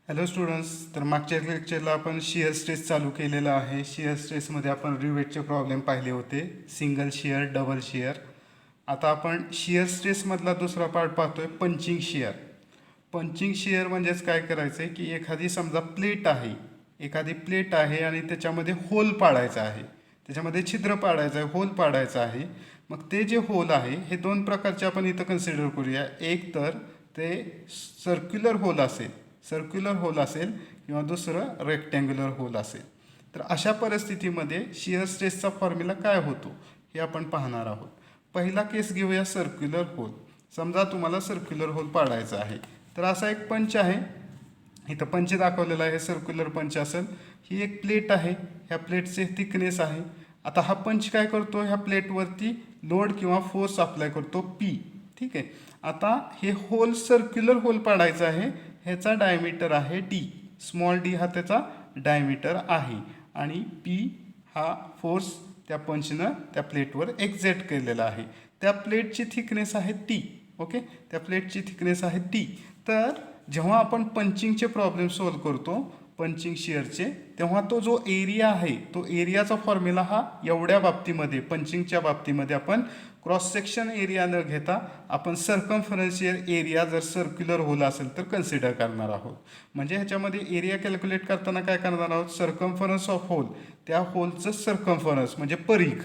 Hello students, तर मागच्या लेक्चरला आपण शिअर स्ट्रेस चालू केलेला आहे. शिअर स्ट्रेसमध्ये आपण रिवेटचे प्रॉब्लेम पाहिले होते, सिंगल शिअर, डबल शिअर. आता आपण शिअर स्ट्रेसमधला दुसरा पार्ट पाहतोय, पंचिंग शिअर. पंचिंग शिअर म्हणजेच काय करायचं आहे की एखादी समजा एखादी प्लेट आहे आणि त्याच्यामध्ये होल पाडायचा आहे, त्याच्यामध्ये छिद्र पाडायचं आहे, होल पाडायचा आहे. मग ते जे होल आहे हे दोन प्रकारचे आपण इथं कन्सिडर करूया. एक तर ते सर्क्युलर होल असेल किंवा दुसरं रेक्टँग्युलर होल असेल. तर अशा परिस्थितीमध्ये शिअर स्ट्रेसचा फॉर्म्युला काय होतो हे आपण पाहणार आहोत. पहिला केस घेऊया, सर्क्युलर होल. समजा तुम्हाला सर्क्युलर होल पाडायचा आहे. तर असा एक पंच आहे, इथं पंच दाखवलेला आहे, सर्क्युलर पंच असेल. ही एक प्लेट आहे, ह्या प्लेटचे थिकनेस आहे. आता हा पंच काय करतो, ह्या प्लेटवरती लोड किंवा फोर्स अप्लाय करतो पी. ठीक आहे. आता हे होल सर्क्युलर होल पाडायचं आहे, ह्याचा डायमीटर आहे डी. स्मॉल डी हा त्याचा डायमीटर आहे आणि पी हा फोर्स त्या पंचनं त्या प्लेटवर एक्झर्ट केलेला आहे. त्या प्लेटची थिकनेस आहे टी. ओके, त्या प्लेटची थिकनेस आहे टी. तर जेव्हा आपण पंचिंगचे प्रॉब्लेम सॉल्व करतो, पंचिंग शिअरचे, तेव्हा तो जो एरिया आहे तो एरियाचा फॉर्म्युला हा एवढ्या बाबतीमध्ये, पंचिंगच्या बाबतीमध्ये आपण क्रॉस सेक्शन एरिया न घेता आपण सर्कम्फरन्शियल एरिया जर सर्क्युलर होल असेल तर कन्सिडर करणार आहोत. म्हणजे ह्याच्यामध्ये एरिया कॅल्क्युलेट करताना काय करणार आहोत, सर्कम्फरन्स ऑफ होल, त्या होलचं सर्कम्फरन्स म्हणजे परिघ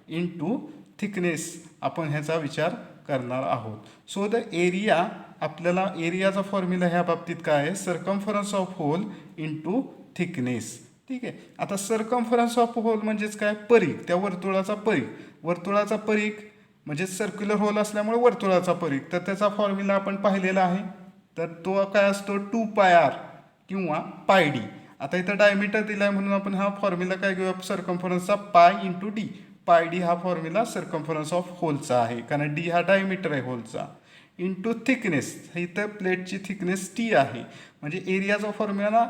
इंटू थिकनेस, आपण ह्याचा विचार करणार आहोत. सो द एरिया, आपल्याला एरियाचा फॉर्म्युला ह्या बाबतीत काय आहे, circumference of hole into thickness. ठीक आहे. आता सर्कम्फरन्स ऑफ होल म्हणजेच काय, परिघ, त्या वर्तुळाचा परिघ म्हणजे सर्क्युलर होल असल्यामुळे वर्तुळाचा परिघ. तर त्याचा फॉर्म्युला आपण पाहिलेला आहे. तर तो काय असतो, 2πr किंवा पाय डी. आता इथं डायमीटर दिलाय म्हणून आपण हा फॉर्म्युला काय घेऊया, सर्कम्फरन्सचा pi into D. Pi D हा फॉर्म्युला सर्कम्फरन्स ऑफ होलचा आहे, कारण डी हा डायमीटर आहे होलचा. इंटू थिकनेस, इथं प्लेटची थिकनेस टी आहे. म्हणजे एरियाचा फॉर्म्युला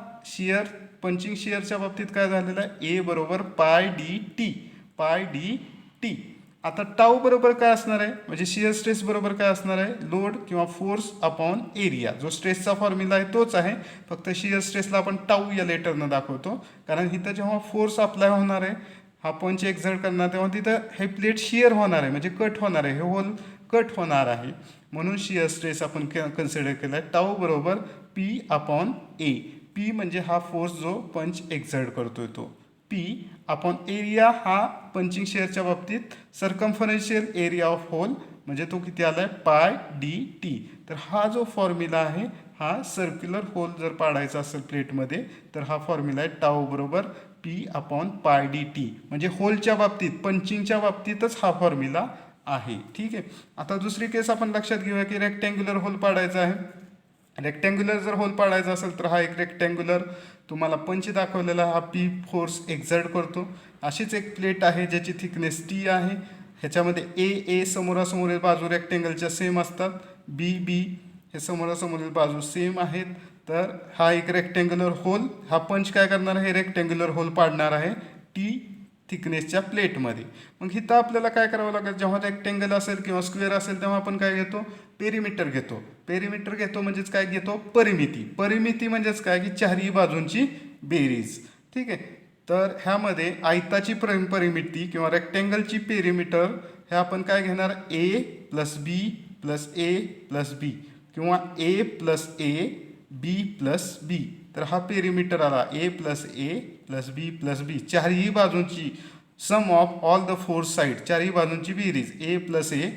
पंचिंग शिअरच्या बाबतीत काय झालेला आहे, ए बरोबर पाय डी टी. आता टाऊ बरोबर काय असणार आहे, म्हणजे शिअर स्ट्रेस बरोबर काय असणार आहे, लोड किंवा फोर्स अपॉन एरिया. जो स्ट्रेसचा फॉर्म्युला आहे तोच आहे, फक्त शिअर स्ट्रेसला आपण टाऊ या लेटरनं दाखवतो. कारण इथं जेव्हा फोर्स अप्लाय होणार आहे, हा पंच एक्झर्ट करणार, तेव्हा तिथं हे प्लेट शिअर होणार आहे, म्हणजे कट होणार आहे, हे होल कट होणार आहे. म्हणून शिअर स्ट्रेस आपण कन्सिडर केला आहे. टाऊ बरोबर पी अपॉन ए. पी म्हणजे हा फोर्स जो पंच एक्झर्ट करतोय तो. पी अपॉन एरिया हा पंचिंग शेअरच्या बाबतीत सर्कम्फरन्शियल एरिया ऑफ होल, म्हणजे तो किती आलाय, पाय डी टी. तर हा जो फॉर्म्युला आहे हा सर्क्युलर होल जर पाडायचा असेल प्लेटमध्ये तर हा फॉर्म्युला आहे टाऊ बरोबर P upon pi D T. म्हणजे होलच्या बाबतीत, पंचिंगच्या बाबतीतच हा फॉर्म्युला आहे. ठीक आहे. आता दुसरी केस आपण लक्षात घेऊया की रेक्टँग्युलर होल पाडायचा आहे. रेक्टँग्युलर जर होल पाडायचा असेल तर हा एक रेक्टँग्युलर तुम्हाला पंच दाखवलेला हा पी फोर्स एक्झर्ट करतो. अशीच एक प्लेट आहे ज्याची थिकनेस टी आहे. ह्याच्यामध्ये ए समोरासमोरील बाजू रेक्टँगलच्या सेम असतात, बी हे समोरासमोरील बाजू सेम आहेत. तर हा एक रेक्टँग्युलर होल, हा पंच काय करणार आहे, रेक्टँग्युलर होल पाडणार आहे टी थिकनेसच्या प्लेटमध्ये. मग इथं आपल्याला काय करावं लागेल, जेव्हा रेक्टँगल असेल किंवा स्क्वेअर असेल तेव्हा आपण काय घेतो, पेरिमीटर घेतो म्हणजेच काय घेतो, परिमिती म्हणजेच काय की चारही बाजूंची बेरीज. ठीक आहे. तर ह्यामध्ये आयताची परिमिती किंवा रेक्टँगलची पेरिमीटर हे आपण काय घेणार, ए plus B plus A plus बी किंवा ए प्लस ए बी प्लस बी. तर हा पेरिमीटर आला ए प्लस बी प्लस बी, चारही बाजूंची sum of all the four side, चारही बाजूंची बेरीज, A plus A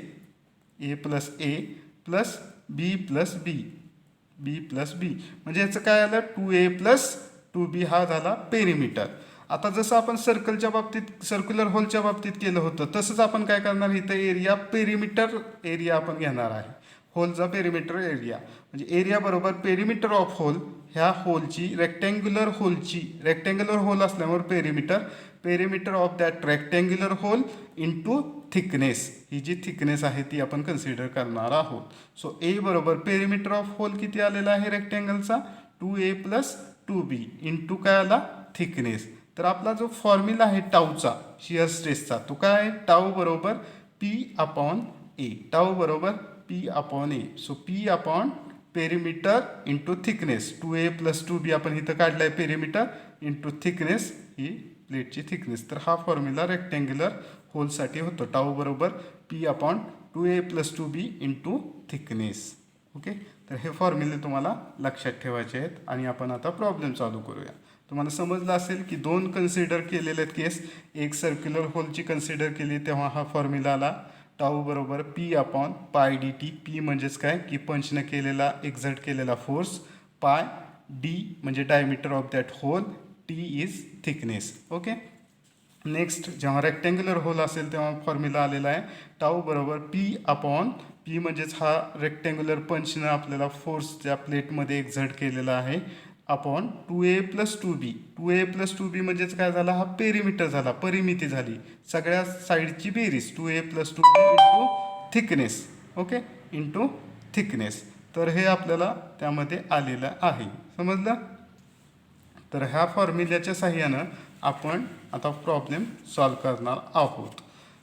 plus B plus B plus B. म्हणजे याचं काय आलं, 2a प्लस 2b हा झाला पेरिमीटर. आता जसं आपण सर्क्युलर होलच्या बाबतीत केलं होतं तसंच आपण काय करणार, इथं पेरिमीटर एरिया आपण घेणार आहे, होलचा पेरिमीटर एरिया. म्हणजे एरिया बरोबर पेरिमीटर ऑफ होल, ह्या होलची, रेक्टँग्युलर होल असल्यामुळे perimeter of that rectangular hole into thickness. ही जी थिकनेस आहे ती आपण कन्सिडर करणार आहोत. सो ए बरोबर पेरिमीटर ऑफ होल किती आलेला आहे रेक्टँगलचा, 2a प्लस 2b इंटू काय आला, थिकनेस. तर आपला जो फॉर्म्युला आहे टाऊचा, शिअर स्ट्रेसचा, तो काय आहे, टाऊ बरोबर P upon A. So P upon perimeter into thickness 2a + 2b आपण इथं काढलं आहे पेरिमीटर इंटू थिकनेस ही प्लेटची थिकनेस. तर हा फॉर्म्युला रेक्टँग्युलर होलसाठी होतो. टाऊ बरोबर P/2a + 2b into thickness. Okay, तर हे फॉर्म्युले तुम्हाला लक्षात ठेवायचे आहेत आणि आपण आता प्रॉब्लेम चालू करूया. तुम्हाला समजलं असेल की दोन कन्सिडर केलेले आहेत केस. एक सर्क्युलर होलची कन्सिडर केली तेव्हा हा फॉर्म्युला आला टाऊ बरोबर P/π/dt. पी म्हणजेच काय की पंचनं केलेला एक्झर्ट केलेला फोर्स, पाय डी म्हणजे diameter of that hole, T is thickness. Okay, next जेव्हा रेक्टँग्युलर होल असेल तेव्हा फॉर्म्युला आलेला आहे टाऊ बरोबर P म्हणजेच हा रेक्टँग्युलर पंचनं आपल्याला फोर्स त्या प्लेटमध्ये एक्झर्ट केलेला आहे upon 2a + 2b. 2a + 2b म्हणजेच काय झाला, हा पेरिमीटर झाला, परिमिती झाली, सगळ्या साईडची बेरीज 2a + 2b into thickness. Okay, into thickness. तर हे आपल्याला त्यामध्ये आलेलं आहे. समजलं. तर ह्या फॉर्म्युल्याच्या साहाय्यानं आपण आता प्रॉब्लेम सॉल्व करणार आहोत.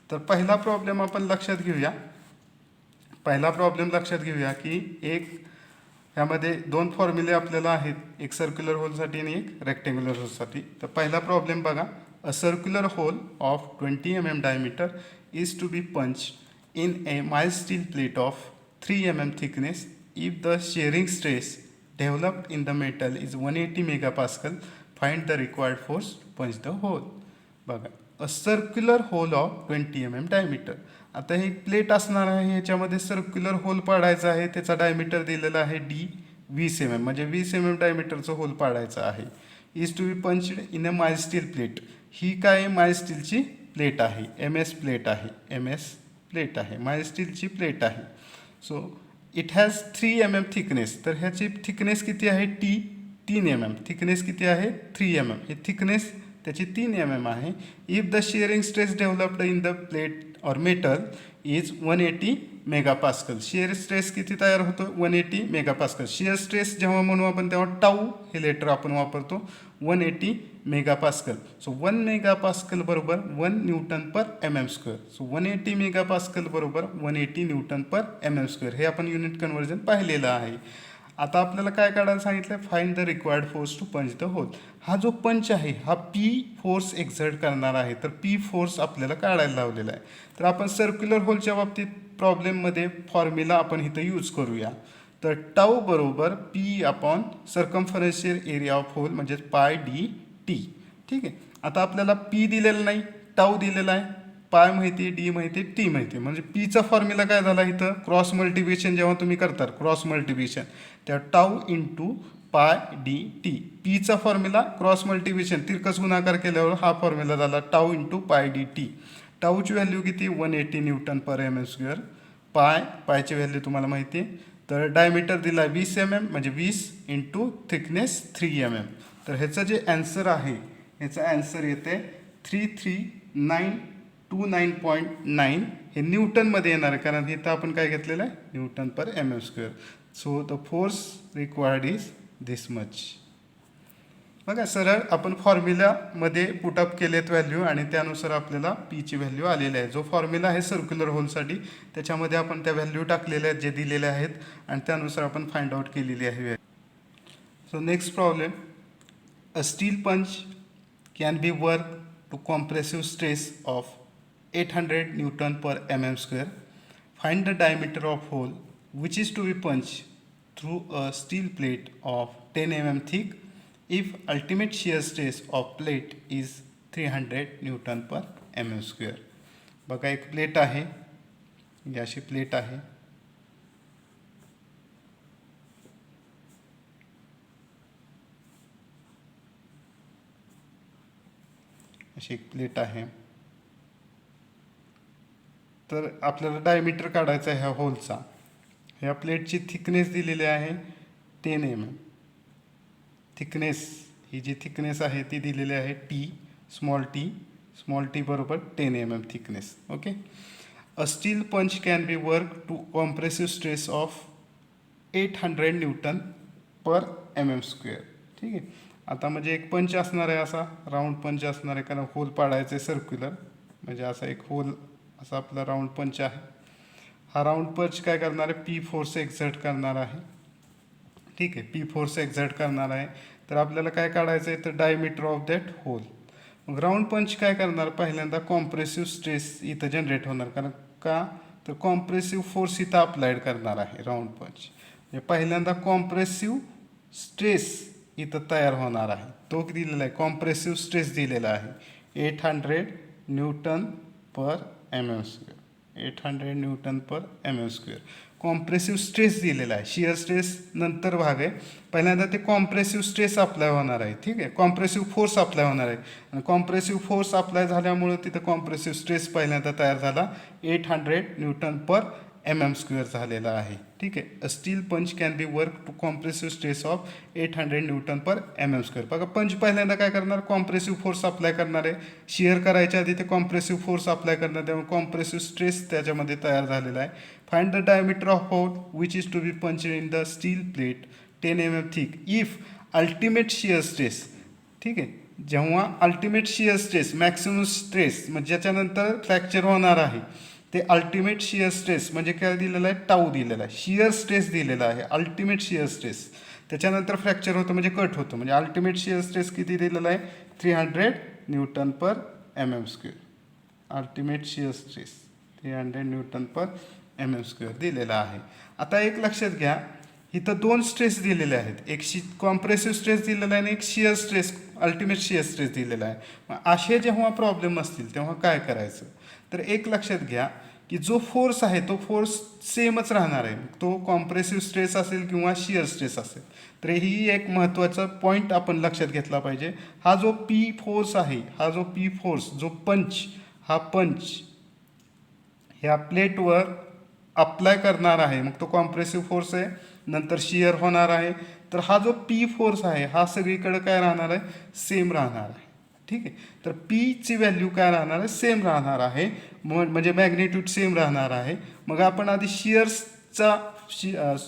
तर पहिला प्रॉब्लेम आपण लक्षात घेऊया. पहिला प्रॉब्लेम लक्षात घेऊया की एक ह्यामध्ये दोन फॉर्म्युले आपल्याला आहेत, एक सर्क्युलर होलसाठी आणि एक रेक्टँग्युलर होलसाठी. तर पहिला प्रॉब्लेम बघा. A circular hole of 20 mm diameter is to be punch in a mild steel plate of 3 mm thickness if the shearing stress developed in the metal is 180 MPa. Find the required force to punch the hole. बघा, a circular hole of 20 mm diameter. आता हे एक plate असणार आहे, ह्याच्यामध्ये circular hole पाडायचा आहे, त्याचा diameter दिलेला आहे डी 20 mm, म्हणजे 20 mm डायमीटरचं होल पाडायचं आहे. Is to be punched in a mild steel plate. ही काय माइल्ड स्टीलची प्लेट आहे, MS प्लेट आहे, MS प्लेट आहे, माइल्ड स्टीलची प्लेट आहे. So it has 3 mm thickness. तर ह्याची थिकनेस किती आहे, 3 mm. थिकनेस किती आहे, 3 mm. हे थिकनेस त्याची 3 mm आहे. If the shearing stress developed in the plate or metal is 180 MPa. Shear stress किती तयार होतो, 180 MPa. शिअर स्ट्रेस जेव्हा म्हणू आपण तेव्हा टाऊ हे लेटर आपण वापरतो, 180 MPa. सो 1 MPa बरोबर 1 N/mm². सो 180 MPa बरोबर 180 N/mm². हे आपण युनिट कन्व्हर्जन पाहिलेलं आहे. आता आपल्याला काय काढायला सांगितलं, find the required force to punch the hole. हा जो पंच आहे हा P फोर्स एक्झर्ट करणार आहे, तर P फोर्स आपल्याला काढायला लावलेला आहे. तर आपण सर्क्युलर होलच्या बाबतीत प्रॉब्लेममध्ये फॉर्म्युला आपण इथं यूज करूया. तर टाऊ बरोबर P/सर्कम्फरन्शियल एरिया ऑफ होल म्हणजेच π/dt. ठीक आहे. आता आपल्याला P दिलेलं नाही, टाऊ दिलेला आहे, पाय माहिती, डी माहिती, टी माहिती. म्हणजे पीचा फॉर्म्युला काय झाला इथं, क्रॉस मल्टिप्लिकेशन जेव्हा तुम्ही करता क्रॉस मल्टिप्लिकेशन तेव्हा टाऊ इंटू π/dt. पीचा फॉर्म्युला क्रॉस मल्टिप्लिकेशन तिरकस गुणाकार केल्यावर हा फॉर्म्युला झाला टाऊ इंटू π/dt. टाऊची व्हॅल्यू किती, 180 N/mm². पायची व्हॅल्यू तुम्हाला माहिती आहे. तर डायमीटर दिला 20 mm म्हणजे 20 इंटू थिकनेस 3 mm. तर ह्याचं जे ॲन्सर आहे ह्याचं ॲन्सर येते 3392.9. हे न्यूटनमध्ये येणार आहे कारण इथं आपण काय घेतलेलं आहे, N/mm². So the force required is this much. बघा, सरळ आपण फॉर्म्युलामध्ये पुटअप केलेत व्हॅल्यू आणि त्यानुसार आपल्याला पीची व्हॅल्यू आलेली आहे. जो फॉर्म्युला आहे सर्क्युलर होलसाठी त्याच्यामध्ये आपण त्या व्हॅल्यू टाकलेल्या आहेत जे दिलेले आहेत आणि त्यानुसार आपण फाइंड आउट केलेली आहे. So next problem. A steel punch can be work to compressive stress of 800 N/mm². Find the diameter of hole which is to be punch through a steel plate of 10 mm thick if ultimate shear stress of plate is 300 N/mm². बघा, एक plate आहे, ही अशी plate आहे, अशी एक plate आहे. तर आपल्याला डायमीटर काढायचा आहे ह्या होलचा. ह्या प्लेटची थिकनेस दिलेली आहे 10 mm. थिकनेस, ही जी थिकनेस आहे ती दिलेली आहे स्मॉल टी बरोबर 10 mm thickness. Okay. A steel punch can be work to compressive stress of 800 N/mm². ठीक आहे. आता म्हणजे एक पंच असणार आहे, असा राऊंड पंच असणार आहे कारण होल पाडायचं आहे सर्क्युलर, म्हणजे असा एक होल असा आपला राऊंड पंच आहे. हा राऊंड पंच काय करणार आहे, P फोर्स एक्झर्ट करणार आहे. ठीक आहे, पी फोर्स एक्झर्ट करणार आहे. तर आपल्याला काय काढायचं आहे, तर डायमीटर ऑफ दॅट होल. मग राऊंड पंच काय करणार, पहिल्यांदा कॉम्प्रेसिव्ह स्ट्रेस इथं जनरेट होणार, कारण का, तर कॉम्प्रेसिव्ह फोर्स इथं अप्लाइड करणार आहे राऊंड पंच. म्हणजे पहिल्यांदा कॉम्प्रेसिव्ह स्ट्रेस इथं तयार होणार आहे, तो दिलेला आहे, कॉम्प्रेसिव्ह स्ट्रेस दिलेला आहे 800 newton per M M square, 800 newton per M M square. Compressive stress दिलेला आहे, शिअर स्ट्रेस नंतर भाग आहे, पहिल्यांदा ते कॉम्प्रेसिव्ह स्ट्रेस अप्लाय होणार आहे. ठीक आहे, कॉम्प्रेसिव्ह फोर्स अप्लाय होणार आहे, आणि कॉम्प्रेसिव्ह फोर्स अप्लाय झाल्यामुळं तिथं कॉम्प्रेसिव्ह स्ट्रेस पहिल्यांदा तयार झाला 800 newton per M M square झालेला आहे. ठीक आहे, a steel punch can be work to compressive stress of 800 newton per M M square. बघा, पंच पहिल्यांदा काय करणार, कॉम्प्रेसिव्ह फोर्स अप्लाय करणार आहे, शिअर करायच्या आधी ते कॉम्प्रेसिव्ह फोर्स अप्लाय करणार, त्यामुळे कॉम्प्रेसिव्ह स्ट्रेस त्याच्यामध्ये तयार झालेला आहे. Find the diameter of hole which is to be punch in the steel plate 10 mm thick if ultimate shear stress. ठीक आहे, जेव्हा ultimate shear stress, maximum stress म्हणजे ज्याच्यानंतर फ्रॅक्चर होणार आहे, ते अल्टिमेट शिअर स्ट्रेस म्हणजे काय दिलेलं आहे, टाऊ दिलेला आहे, शिअर स्ट्रेस दिलेला आहे, अल्टिमेट शिअर स्ट्रेस, त्याच्यानंतर फ्रॅक्चर होतं म्हणजे कट होतं, म्हणजे अल्टिमेट शिअर स्ट्रेस किती दिलेला आहे, 300 newton per M M square. Ultimate shear stress 300 newton per M M square दिलेला आहे. आता एक लक्षात घ्या, इथं दोन स्ट्रेस दिलेले आहेत, एक कॉम्प्रेसिव्ह स्ट्रेस दिलेला आहे आणि एक shear stress, ultimate shear stress दिलेला आहे. मग असे जेव्हा प्रॉब्लेम असतील तेव्हा काय करायचं, तर एक लक्षात घ्या की जो फोर्स आहे तो फोर्स सेमच राहणार आहे, तो कॉम्प्रेसिव्ह स्ट्रेस असेल किंवा शिअर स्ट्रेस असेल. तर ही एक महत्त्वाचा पॉईंट आपण लक्षात घेतला पाहिजे. हा जो पी फोर्स आहे, हा जो पी फोर्स, जो पंच, हा पंच ह्या प्लेटवर अप्लाय करणार आहे, मग तो कॉम्प्रेसिव्ह फोर्स आहे, नंतर शिअर होणार आहे. तर हा जो पी फोर्स आहे हा सगळीकडे काय राहणार आहे, सेम राहणार आहे. ठीक आहे, तर पीची व्हॅल्यू काय राहणार आहे, सेम राहणार आहे, म्हणजे मॅग्नेट्यूड सेम राहणार आहे. मग आपण आधी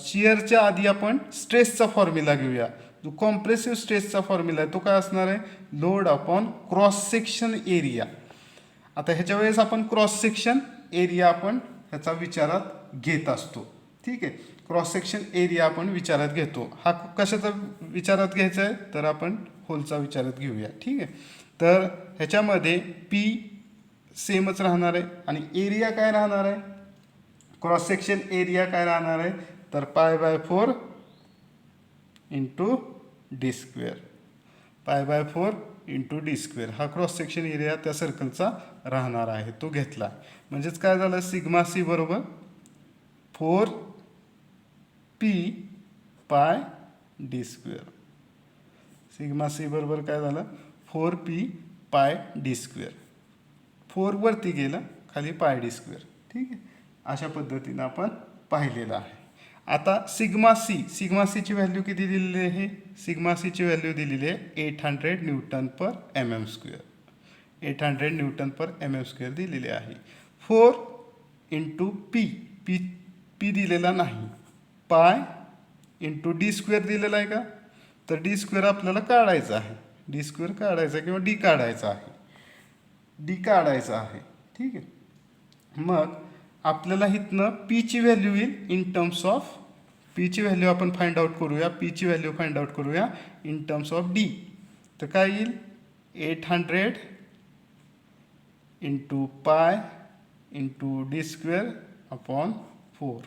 शिअरच्या आधी आपण स्ट्रेसचा फॉर्म्युला घेऊया. जो कॉम्प्रेसिव्ह स्ट्रेसचा फॉर्म्युला आहे तो काय असणार आहे, load upon cross section area. आता ह्याच्या वेळेस आपण क्रॉस सेक्शन एरिया आपण ह्याचा विचारात घेत असतो. ठीक आहे, क्रॉस सेक्शन एरिया आपण विचारात घेतो. हा कशाचा विचारात घ्यायचा आहे, तर आपण होलचा विचारात घेऊया. ठीक आहे, तर ह्याच्यामध्ये पी सेमच राहणार आहे आणि एरिया काय राहणार आहे, क्रॉस सेक्शन एरिया काय राहणार आहे, तर π/4 into D square, π/4 into D square हा क्रॉस सेक्शन एरिया त्या सर्कलचा राहणार आहे, तो घेतला. म्हणजेच काय झालं, सिग्मा सी बरोबर 4p पाय डी स्क्वेअर. सिग्मा सी बरोबर काय झालं, 4p पाय डी स्क्वेअर. 4 वरती गेलं, खाली पाय डी स्क्वेअर. ठीक आहे, अशा पद्धतीनं आपण पाहिलेलं आहे. आता सिग्मा सीची व्हॅल्यू किती दिलेली आहे, सिग्मा सीची व्हॅल्यू दिलेली आहे 800 newton per M M square. 800 newton per M M square दिलेली आहे. 4 इंटू पी दिलेला नाही, पाय इंटू डी स्क्वेअर दिलेला आहे का, तर डी स्क्वेअर आपल्याला काढायचा आहे, डी स्क्वेअर काढायचा किंवा डी काढायचा आहे, डी काढायचा आहे. ठीक आहे, मग आपल्याला इथनं पीची व्हॅल्यू येईल in terms of, Peechi value आपण फाइंड आउट करूया, पीची व्हॅल्यू फाइंड आउट करूया इन टर्म्स ऑफ डी. तर काय येईल, 800 into pi into D square upon 4.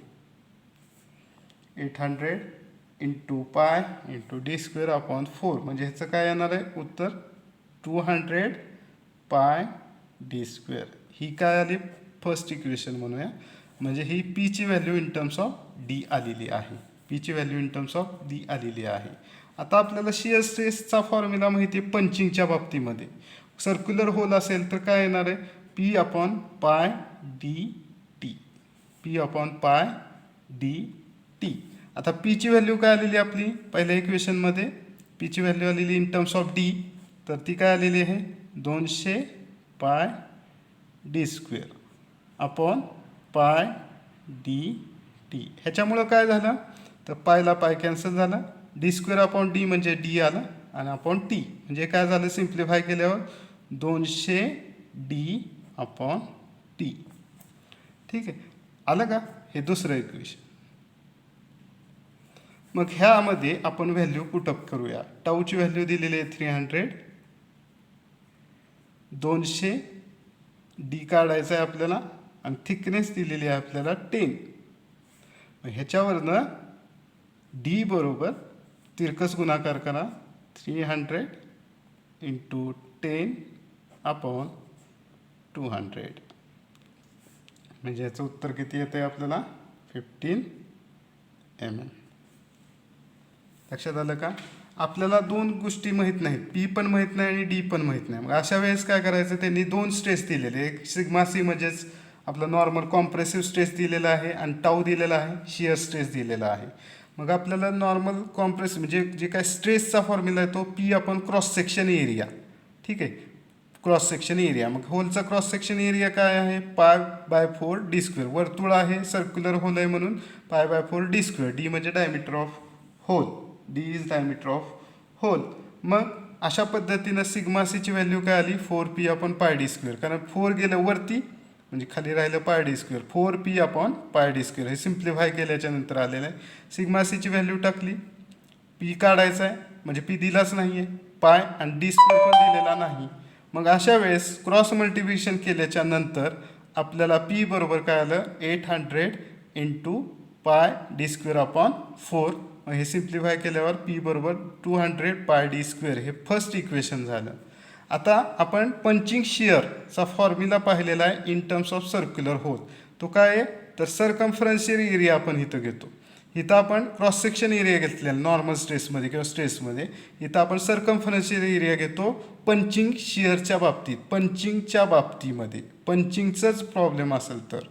800 into pi into D square upon 4, म्हणजे ह्याचं काय येणार आहे उत्तर, 200 पाय डी स्क्वेअर. ही काय आली, फर्स्ट इक्वेशन म्हणूया, म्हणजे ही पीची value in terms of D आलेली आहे, पीची value in terms of D आलेली आहे. आता आपल्याला शिअर स्ट्रेसचा फॉर्म्युला माहिती आहे पंचिंगच्या बाबतीमध्ये. सर्क्युलर होल असेल तर काय येणार आहे, P upon pi D T, P upon pi D T. आता पीची व्हॅल्यू काय आलेली आपली पहिल्या इक्वेशनमध्ये, पीची व्हॅल्यू आलेली इन टर्म्स ऑफ डी, तर ती काय आलेली आहे 200 pi D square upon pi D T. ह्याच्यामुळं काय झालं, तर पायला पाय कॅन्सल झाला, डी स्क्वेअर अपॉन डी म्हणजे डी आला आणि अपॉन टी म्हणजे काय झालं, सिम्प्लिफाय केल्यावर 200 डी अपॉन टी. ठीक आहे, आलं का, हे दुसरं इक्वेशन. मग ह्यामध्ये आपण व्हॅल्यू पुटअप करूया. टाऊची व्हॅल्यू दिलेली आहे 300, 200 डी काढायचं आहे आपल्याला आणि थिकनेस दिलेली आहे आपल्याला 10. मग ह्याच्यावरनं डी बरोबर तिरकस गुणाकार करा. 300 इंटू 10 अपॉन 200 म्हणजे याचं उत्तर किती येतं आहे आपल्याला 15 mm. लक्षात आलं का? आपल्याला दोन गोष्टी माहीत नाहीत, पी पण माहीत नाही आणि डी पण माहीत नाही. मग अशा वेळेस काय करायचं, त्यांनी दोन स्ट्रेस दिलेले, एक सिग्मा सी म्हणजेच आपला नॉर्मल कॉम्प्रेसिव्ह स्ट्रेस दिलेला आहे आणि टाऊ दिलेला आहे, शिअर स्ट्रेस दिलेला आहे. मग आपल्याला नॉर्मल कॉम्प्रेसिव्ह म्हणजे जे काय स्ट्रेसचा फॉर्म्युला आहे तो पी आपण क्रॉस सेक्शन एरिया, ठीक आहे, क्रॉस सेक्शन एरिया. मग होलचा क्रॉस सेक्शन एरिया काय आहे, π/4 डी स्क्वेअर. वर्तुळ आहे, सर्क्युलर होल आहे म्हणून π/4 डी स्क्वेअर. डी म्हणजे diameter of hole, D is diameter of hole. मग अशा पद्धतीनं सिग्मा सीची व्हॅल्यू काय आली 4p upon pi D square, कारण 4 गेलं वरती म्हणजे खाली राहिलं पाय D square, 4p upon pi D square. हे सिम्प्लिफाय केल्याच्या नंतर आलेलं आहे. सिग्मा सीची व्हॅल्यू टाकली, पी काढायचा आहे म्हणजे पी दिलाच नाही आहे, पाय आणि डी स्क्वेअर पण दिलेला नाही. मग अशा वेळेस क्रॉस मल्टिप्लिकेशन केल्याच्या नंतर आपल्याला पी बरोबर काय आलं 800 into pi D square upon 4. हे सिम्प्लिफाय केल्यावर पी बरोबर 200 पाय डी स्क्वेअर. हे फर्स्ट इक्वेशन झालं. आता आपण पंचिंग शिअरचा फॉर्म्युला पाहिलेला आहे in terms of circular hole. तो काय आहे तर सरकमफरन्शियल एरिया आपण इथं घेतो. इथं आपण क्रॉस सेक्शन एरिया घेतलेला नॉर्मल स्ट्रेसमध्ये किंवा स्ट्रेसमध्ये. इथं आपण सरकमफरन्शियल एरिया घेतो पंचिंग शिअरच्या बाबतीत. पंचिंगच्या बाबतीमध्ये पंचिंगचाच प्रॉब्लेम असेल तर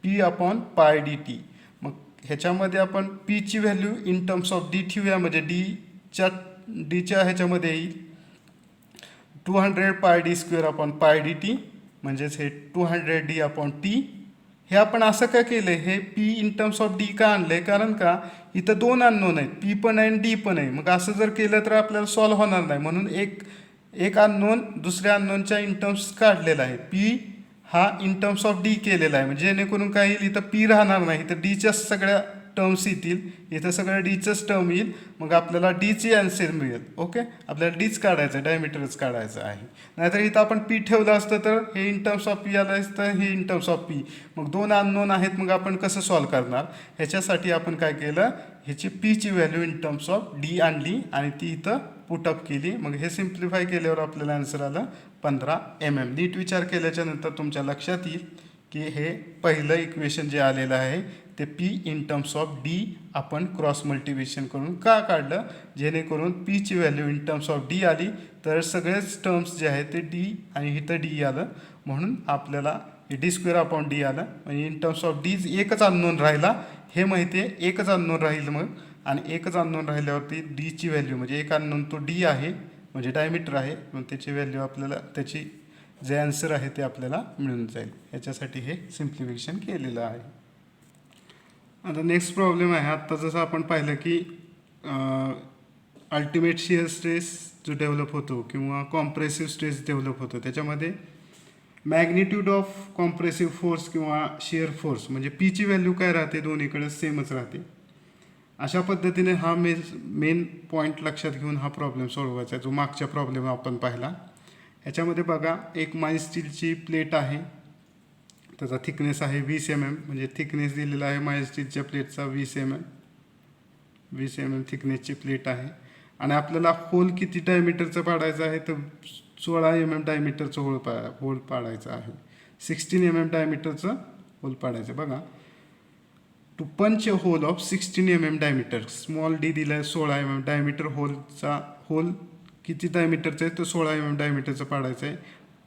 P upon pi D T. मग ह्याच्यामध्ये आपण पीची value in terms of D ठेवूया म्हणजे डीच्या ह्याच्यामध्ये येईल 200 pi D square upon pi D T म्हणजेच हे 200 डी अपॉन टी. हे आपण असं का केलं आहे, हे P in terms of D का आणलं आहे, कारण का इथं दोन अननोन आहेत, पी पण आहे आणि डी पण आहे. मग असं जर केलं तर आपल्याला सॉल्व्ह होणार नाही, म्हणून एक अननोन दुसऱ्या अननोनच्या इन टर्म्स काढलेला आहे. पी हा इन टर्म्स ऑफ डी केलेला आहे म्हणजे जेणेकरून काय येईल इथं पी राहणार नाही, तर डीच्याच सगळ्या टर्म्स येतील, इथं सगळं डीचंच टर्म येईल. मग आपल्याला डीची आन्सर मिळेल. ओके, आपल्याला डीच काढायचं आहे, डायमीटरच काढायचं आहे. नाहीतर इथं आपण पी ठेवलं असतं तर हे इन टर्म्स ऑफ पी आलं असतं, हे इन टर्म्स ऑफ पी. मग दोन अननोन आहेत, मग आपण कसं सॉल्व करणार. ह्याच्यासाठी आपण काय केलं, ह्याची पीची value in terms of D आणली आणि ती इथं पुटअप केली. मग हे सिम्प्लिफाय केल्यावर आपल्याला आन्सर आलं 15 mm. नीट विचार केल्याच्या नंतर तुमच्या लक्षात येईल की हे पहिलं इक्वेशन जे आलेलं आहे ते P in terms of D आपण क्रॉस मल्टिप्लिकेशन करून का काढलं, जेणेकरून पीची value in terms of D आली तर सगळेच टर्म्स जे आहेत ते डी आणि इथं डी आलं, म्हणून आपल्याला डी स्क्वेअर अपॉन डी आलं. म्हणजे इन टर्म्स ऑफ डी एकच अननोन राहिला, हे माहिती आहे, एकच अननोन राहील. मग आणि एकच अननोन राहिल्यावरती डीची व्हॅल्यू म्हणजे एक अननोन तो डी आहे म्हणजे डायमीटर आहे, मग त्याची व्हॅल्यू आपल्याला त्याची जे आन्सर आहे ते आपल्याला मिळून जाईल. याच्यासाठी हे सिम्प्लिफिकेशन केलेलं आहे. आता नेक्स्ट प्रॉब्लेम आहे. आत्ता जसं आपण पाहिलं की अल्टिमेट शिअर स्ट्रेस जो डेव्हलप होतो किंवा कॉम्प्रेसिव्ह स्ट्रेस डेव्हलप होतो त्याच्यामध्ये मॅग्निट्यूड ऑफ कॉम्प्रेसिव्ह फोर्स किंवा शिअर फोर्स म्हणजे पीची व्हॅल्यू काय राहते, दोन्हीकडे सेमच राहते. अशा पद्धतीने हा मेन पॉईंट लक्षात घेऊन हा प्रॉब्लेम सोडवायचा आहे, जो मागच्या प्रॉब्लेम आपण पाहिला. ह्याच्यामध्ये बघा एक माइल्ड स्टीलची प्लेट आहे, त्याचा थिकनेस आहे 20 mm म्हणजे थिकनेस दिलेला आहे माइल्ड स्टीलच्या प्लेटचा 20 mm थिकनेसची प्लेट आहे. आणि आपल्याला होल किती डायमीटरचं पाडायचं आहे तर 16 mm डायमीटरचं होल पाडायचं आहे. 16 mm डायमीटरचं होल पाडायचं. बघा to punch hole of 16 mm diameter, small D दिला आहे 16 mm डायमीटर. होल किती डायमीटरचं आहे तर 16 mm डायमीटरचं पाडायचं आहे.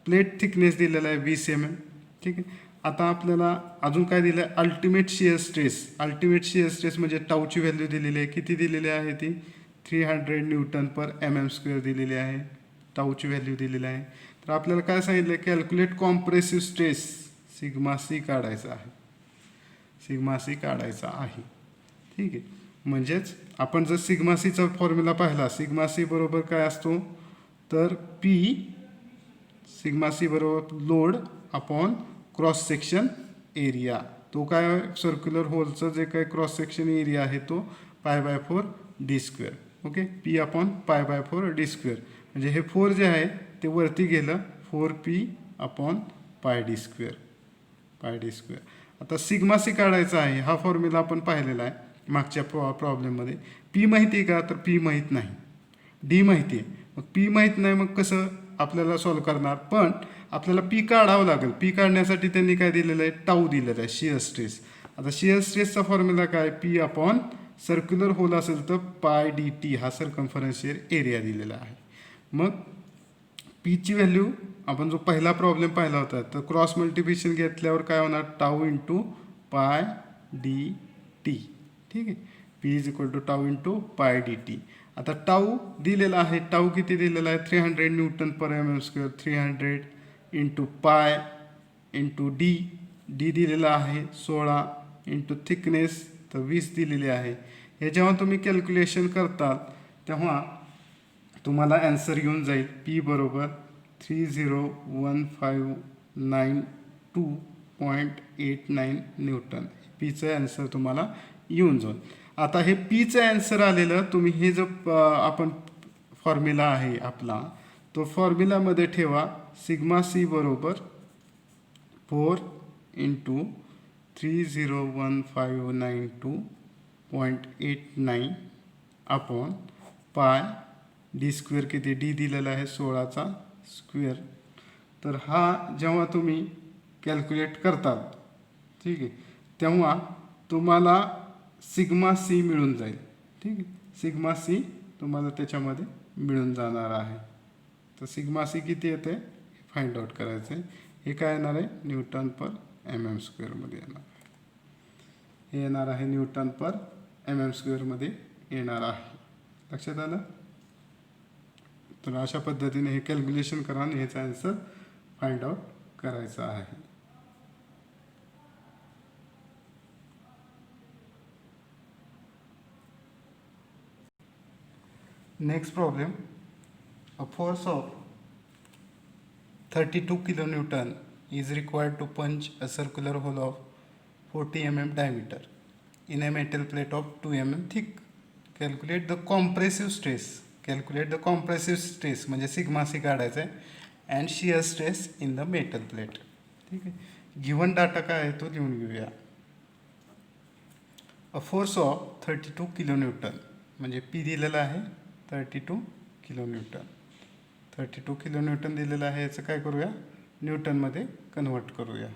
प्लेट थिकनेस दिलेला आहे 20 mm. ठीक आहे, आता आपल्याला अजून काय दिलं आहे, ultimate shear stress. Ultimate shear stress म्हणजे टाऊची व्हॅल्यू दिलेली आहे, किती दिलेली आहे ती 300 Nm/mm² दिलेली आहे, टाऊची व्हॅल्यू दिलेली आहे. तर आपल्याला काय सांगितलं आहे, calculate compressive stress sigma C काढायचा आहे, सिग्मा सी काढायचा आहे. ठीक आहे, म्हणजेच आपण जर सिग्मा सीचा फॉर्म्युला पाहिला, सिग्मा सी बरोबर काय असतो तर पी सिग्मा सी बरोबर load upon cross section area. तो काय सर्क्युलर होलचं जे काही क्रॉस सेक्शन एरिया आहे तो pi by 4 D square. Okay, P upon pi by 4 D square. म्हणजे हे 4 जे आहे ते वरती गेलं 4p upon pi D square. पाय डी स्क्वेअर. आता सिग्मा सी काढायचा आहे. हा फॉर्म्युला आपण पाहिलेला आहे मागच्या प्रॉब्लेममध्ये. पी माहिती आहे का? तर पी माहीत नाही. डी माहिती आहे. मग पी माहीत नाही, मग कसं आपल्याला सॉल्व करणार? पण आपल्याला पी काढावं लागेल. पी काढण्यासाठी त्यांनी काय दिलेलं आहे? टाऊ दिलेलं आहे, शिअर स्ट्रेस. आता शिअर स्ट्रेसचा फॉर्म्युला काय? पी अपॉन सर्क्युलर होल असेल तर पाय डी टी हा सर्कम्फरन्शियल एरिया दिलेला आहे. मग पीची व्हॅल्यू आपण जो पहिला प्रॉब्लेम पाहिला होता तर क्रॉस मल्टिप्लिकेशन घेतल्यावर काय होणार? Tau into pi D T. ठीक आहे, P is equal to tau into pi D T. आता टाऊ दिलेला आहे. टाऊ किती दिलेला आहे? 300 newton per M M square. 300 into pi into D. D दिलेला आहे 16 इंटू थिकनेस तर 20 दिलेली आहे. हे जेव्हा तुम्ही कॅल्क्युलेशन करताल तेव्हा तुम्हाला ॲन्सर येऊन जाईल पी बरोबर 30159.89 न्यूटन. पीचं ॲन्सर तुम्हाला येऊन जाईल. आता हे पीचं ॲन्सर आलेलं तुम्ही हे जो आपण फॉर्म्युला आहे आपला तो फॉर्म्युलामध्ये ठेवा. सिग्मा सी बरोबर 4 into 30159.89 upon pi D square. किती? डी दिलेला आहे 16चा स्क्वेअर. तर हा जेव्हा तुम्ही कॅल्क्युलेट करताल, ठीक आहे, तेव्हा तुम्हाला सिग्मा सी मिळून जाईल. ठीक आहे, सिग्मा सी तुम्हाला त्याच्यामध्ये मिळून जाणार आहे. तर सिग्मा सी किती येते फाइंड आउट करायचं आहे. हे काय येणार आहे? न्यूटन पर एम एम स्क्वेअरमध्ये येणार आहे. हे येणार आहे न्यूटन पर एम एम स्क्वेअरमध्ये येणार आहे. लक्षात आलं? तर अशा पद्धतीने हे कॅल्क्युलेशन करा आणि ह्याचा आन्सर फाइंड आउट करायचा आहे. Next problem. A force of 32 kilonewton is required to punch a circular hole of 40 mm diameter in a metal plate of 2 mm thick. Calculate the compressive stress. Calculate the compressive stress म्हणजे sigma C काढायचं आहे and shear stress in the metal plate. ठीक आहे, given data काय आहे तो लिहून घेऊया. अ फोर्स ऑफ 32 kilonewton म्हणजे पी दिलेला आहे 32 kilonewton. 32 kilonewton दिलेलं आहे. याचं काय करूया? न्यूटनमध्ये कन्वर्ट करूया.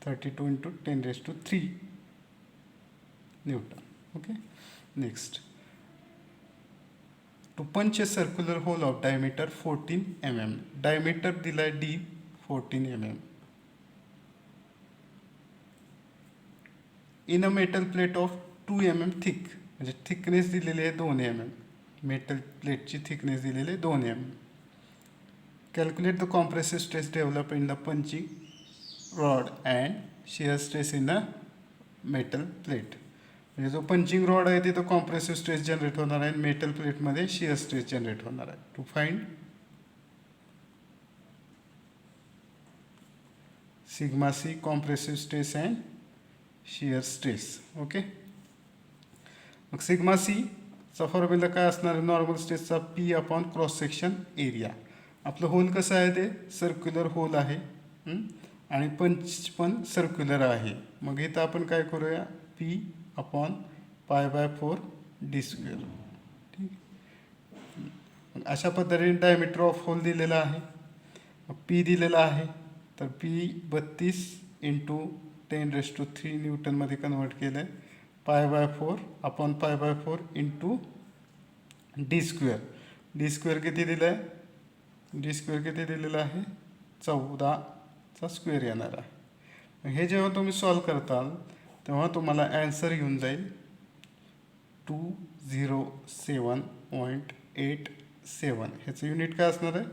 32 into 10⁻³ newton. Okay, next. To punch a circular hole of diameter 14 mm. Diameter दिला आहे D 14 mm. In a metal plate of 2 mm thick. म्हणजे थिकनेस दिलेली आहे 2 mm. मेटल प्लेटची थिकनेस दिलेली आहे 2 mm. Calculate the compressive stress develop in the punching rod and shear stress in the metal plate. म्हणजे जो पंचिंग रॉड आहे तिथं कॉम्प्रेसिव्ह स्ट्रेस जनरेट होणार आहे. मेटल प्लेटमध्ये शिअर स्ट्रेस जनरेट होणार आहे. To find sigma C compressive stress and shear stress. Okay, मग सिग्मा सी चा फॉर्म्युला काय असणार आहे? नॉर्मल स्ट्रेसचा P upon cross section area. आपलं होल कसं आहे? ते सर्क्युलर होल आहे आणि पंच पण सर्क्युलर आहे. मग इथं आपण काय करूया? P upon pi by 4 D square. ठीक, अशा पद्धतीने डायमीटर ऑफ होल दिलेला आहे. पी दिलेला आहे तर पी 32 इंटू 10⁻³ न्यूटनमध्ये कन्वर्ट केलं आहे. Pi by 4 upon pi by 4 into D square. D square किती दिलं आहे? डी स्क्वेअर किती दिलेलं आहे? 14चा स्क्वेअर येणार आहे. हे जेव्हा तुम्ही सॉल्व करताल तेव्हा तुम्हाला ॲन्सर येऊन जाईल 207.87. ह्याचं युनिट काय असणार आहे?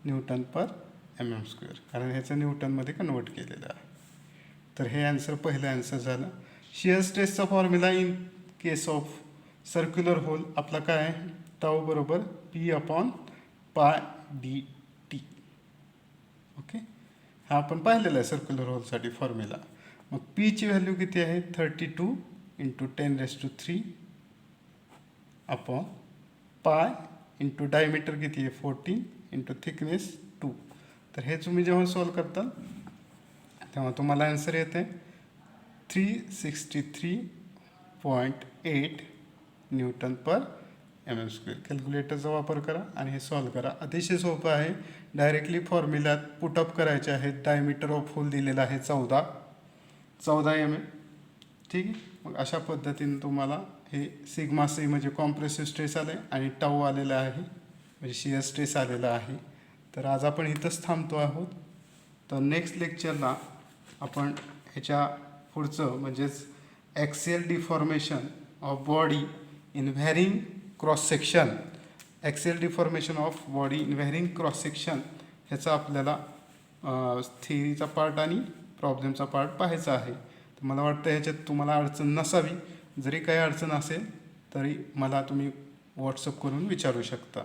Newton per M M square. कारण ह्याचं न्यूटनमध्ये कन्वर्ट केलेलं आहे. तर हे ॲन्सर पहिलं ॲन्सर झालं. शिअर स्ट्रेसचा formula in case of circular hole आपला काय आहे? टाऊ बरोबर P upon pi D T. Okay, हा आपण पाहिलेला आहे सर्क्युलर होलसाठी फॉर्म्युला. मग पीची व्हॅल्यू किती आहे? 32 into 10⁻³ upon pi into diameter किती आहे 14 इंटू थिकनेस 2. तर हे तुम्ही जेव्हा सॉल्व करता तेव्हा तुम्हाला आन्सर येते 363.8 न्यूटन पर mm². कॅल्क्युलेटरचा वापर करा आणि हे सॉल्व करा. अतिशय सोपं आहे. डायरेक्टली फॉर्म्युल्यात पुटअप करायचे आहेत. डायमीटर ऑफ होल दिलेला आहे 14 mm. ठीक आहे. मग अशा पद्धतीने तुम्हाला हे सिग्मा सी म्हणजे कॉम्प्रेसिव्ह स्ट्रेस आले आणि टाऊ आलेला आहे म्हणजे शियर स्ट्रेस आलेला आहे. तर आज आपण इथंच थांबतो आहोत. तर नेक्स्ट लेक्चरला आपण ह्याच्या पुढचं म्हणजेच axial deformation of body in varying cross section ह्याचा आपल्याला थिअरीचा पार्ट आणि प्रॉब्लेमचा पार्ट पाहायचा आहे. तर मला वाटतं ह्याच्यात तुम्हाला अडचण नसावी. जरी काही अडचण असेल तरी मला तुम्ही व्हॉट्सअप करून विचारू शकता.